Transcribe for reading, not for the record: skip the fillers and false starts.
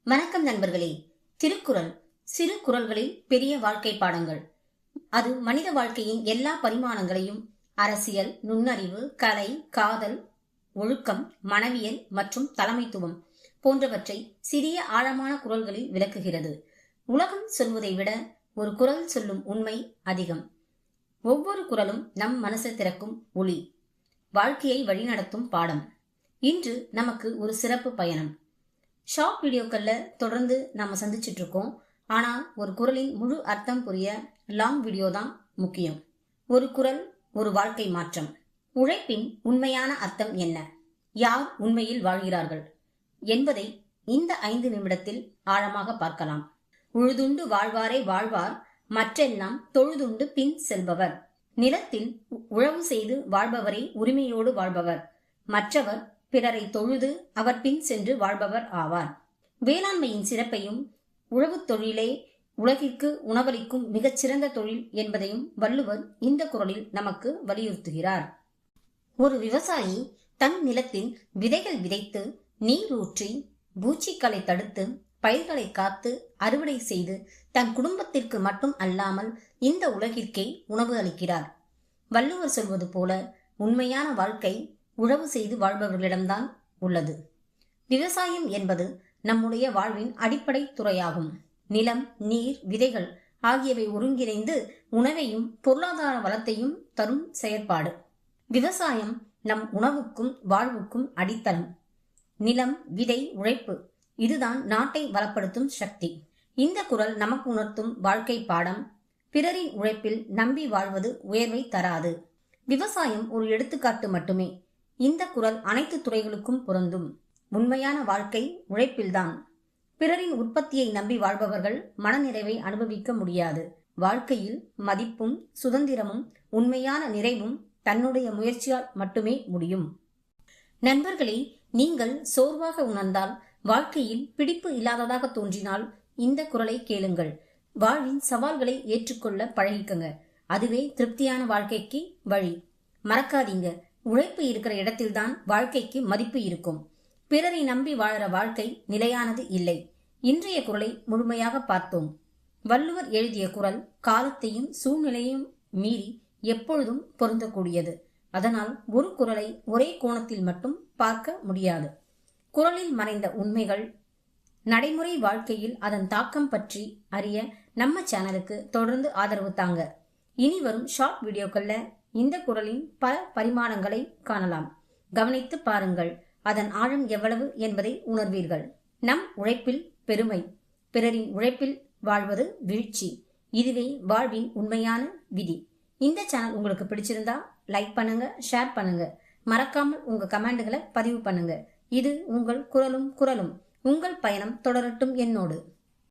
வணக்கம் நண்பர்களே. திருக்குறள் சிறு குறள்களில் பெரிய வாழ்க்கை பாடங்கள். அது மனித வாழ்க்கையின் எல்லா பரிமாணங்களையும் அரசியல், நுண்ணறிவு, கலை, காதல், ஒழுக்கம், மனவியல் மற்றும் தலைமைத்துவம் போன்றவற்றை சிறிய ஆழமான குறள்களில் விளக்குகிறது. உலகம் சொல்வதை விட ஒரு குறள் சொல்லும் உண்மை அதிகம். ஒவ்வொரு குறளும் நம் மனசை திறக்கும் ஒளி, வாழ்க்கையை வழிநடத்தும் பாடம். இன்று நமக்கு ஒரு சிறப்பு பயணம். ஷார்ட் வீடியோக்கள்ல தொடர்ந்து நாம சந்திச்சுட்டு இருக்கோம். ஆனா ஒரு குறளின் முழு அர்த்தம் புரிய லாங் வீடியோ தான் முக்கியம். ஒரு குறள், ஒரு வாழ்க்கை மாற்றம். உழைப்பின் உண்மையான அர்த்தம் என்ன? யார் உண்மையில் வாழ்கிறார்கள் என்பதை இந்த 5 நிமிடத்தில் ஆழமாக பார்க்கலாம். உழுதுண்டு வாழ்வாரே வாழ்வார், மற்றெல்லாம் தொழுதுண்டு பின் செல்பவர். நிலத்தில் உழவு செய்து வாழ்பவரே உரிமையோடு வாழ்பவர். மற்றவர் பிறரை தொழுது அவர் பின் சென்று வாழ்பவர் ஆவார். வேளாண்மையின் சிறப்பையும் உழவு தொழிலே உலகிற்கு உணவளிக்கும் மிகச்சிறந்த தொழில் என்பதையும் வள்ளுவர் இந்த குறளில் நமக்கு வலியுறுத்துகிறார். ஒரு விவசாயி தன் நிலத்தில் விதைகள் விதைத்து, நீர் ஊற்றி, பூச்சிகளை தடுத்து, பயிர்களை காத்து, அறுவடை செய்து தன் குடும்பத்திற்கு மட்டும் அல்லாமல் இந்த உலகிற்கே உணவு அளிக்கிறார். வள்ளுவர் சொல்வது போல உண்மையான வாழ்க்கை உழவு செய்து வாழ்பவர்களிடம்தான் உள்ளது. விவசாயம் என்பது நம்முடைய வாழ்வின் அடிப்படை துறையாகும். நிலம், நீர், விதைகள் ஆகியவை ஒருங்கிணைந்து உணவையும் பொருளாதார வளத்தையும் தரும் செயற்பாடு. விவசாயம் நம் உணவுக்கும் வாழ்வுக்கும் அடித்தளம். நிலம், விதை, உழைப்பு இதுதான் நாட்டை வளப்படுத்தும் சக்தி. இந்த குறள் நமக்கு உணர்த்தும் வாழ்க்கை பாடம்: பிறரின் உழைப்பில் நம்பி வாழ்வது உயர்வை தராது. விவசாயம் ஒரு எடுத்துக்காட்டு மட்டுமே. இந்த குறள் அனைத்து துறைகளுக்கும் பொருந்தும். உண்மையான வாழ்க்கை உழைப்பில்தான். பிறரின் உற்பத்தியை நம்பி வாழ்பவர்கள் மனநிறைவை அனுபவிக்க முடியாது. வாழ்க்கையில் மதிப்பும் சுதந்திரமும் உண்மையான நிறைவும் தன்னுடைய முயற்சியால் மட்டுமே முடியும். நண்பர்களே, நீங்கள் சோர்வாக உணர்ந்தால், வாழ்க்கையில் பிடிப்பு இல்லாததாக தோன்றினால் இந்த குறளை கேளுங்கள். வாழ்வின் சவால்களை ஏற்றுக்கொள்ள பழகிக்கங்க. அதுவே திருப்தியான வாழ்க்கைக்கு வழி. மறக்காதீங்க, உழைப்பு இருக்கிற இடத்தில்தான் வாழ்க்கைக்கு மதிப்பு இருக்கும். பிறரை நம்பி வாழற வாழ்க்கை நிலையானது இல்லை. இன்றைய குறளை முழுமையாக பார்த்தோம். வள்ளுவர் எழுதிய குறள் காலத்தையும் சூழ்நிலையும் மீறி எப்பொழுதும் பொருந்தக்கூடியது. அதனால் ஒரு குறளை ஒரே கோணத்தில் மட்டும் பார்க்க முடியாது. குறளில் மறைந்த உண்மைகள், நடைமுறை வாழ்க்கையில் அதன் தாக்கம் பற்றி அறிய நம்ம சேனலுக்கு தொடர்ந்து ஆதரவு தாங்க. இனி வரும் ஷார்ட் வீடியோக்கள்ல இந்த குறளின் பல பரிமாணங்களை காணலாம். கவனித்து பாருங்கள். அதன் ஆழம் எவ்வளவு என்பதை உணர்வீர்கள். நம் உழைப்பில் பெருமை, பிறரின் உழைப்பில் வாழ்வது வீழ்ச்சி. இதுவே வாழ்வின் உண்மையான விதி. இந்த சேனல் உங்களுக்கு பிடிச்சிருந்தா லைக் பண்ணுங்க, ஷேர் பண்ணுங்க. மறக்காமல் உங்க கமெண்ட்களை பதிவு பண்ணுங்க. இது உங்கள் குறளும். உங்கள் பயணம் தொடரட்டும் என்னோடு.